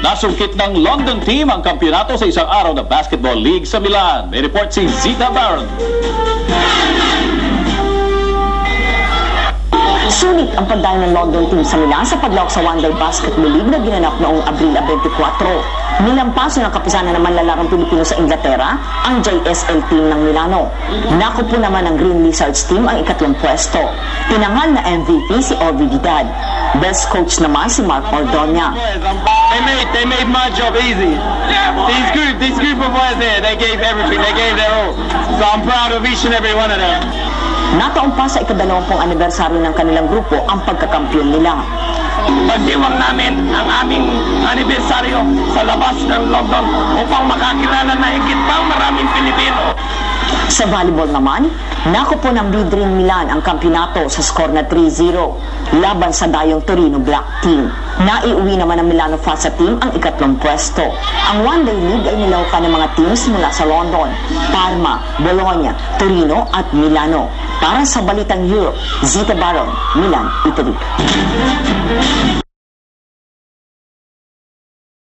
Nasungkit ng London team ang kampyonato sa isang araw na basketball league sa Milan. May report si Zita Baron. Sulit ang pagdayo ng London team sa Milan sa paglawak sa One Day Basketball League na ginanap noong Abril 24. Nilampaso ng kapisanan ng manlalarang Pilipino sa Inglaterra ang JSL team ng Milano. Nakupo naman ng Green Lizards team ang ikatlong pwesto. Tinangal na MVP si Orvi Vidal. Best coach naman si Mark Ordonia. They made my job easy. This group of boys here, they gave everything, they gave their all. So I'm proud of each and every one of them. Nataon pa sa ika-20 anibersaryo ng kanilang grupo ang pagkakampiyon nila. Pagdiwang namin ang aming anibersaryo sa labas ng London upang makakilala na higit pang maraming Pilipino. Sa volleyball naman, nakupo ng Vidrin Milan ang kampyonato sa score na 3-0 laban sa dayong Torino Black Team. Naiuwi naman ng Milano Fassa Team ang ikatlong pwesto. Ang one-day league ay nilahukan ng mga teams mula sa London, Parma, Bologna, Torino at Milano. Para sa Balitang Europe, Zita Baron, Milan, Italy.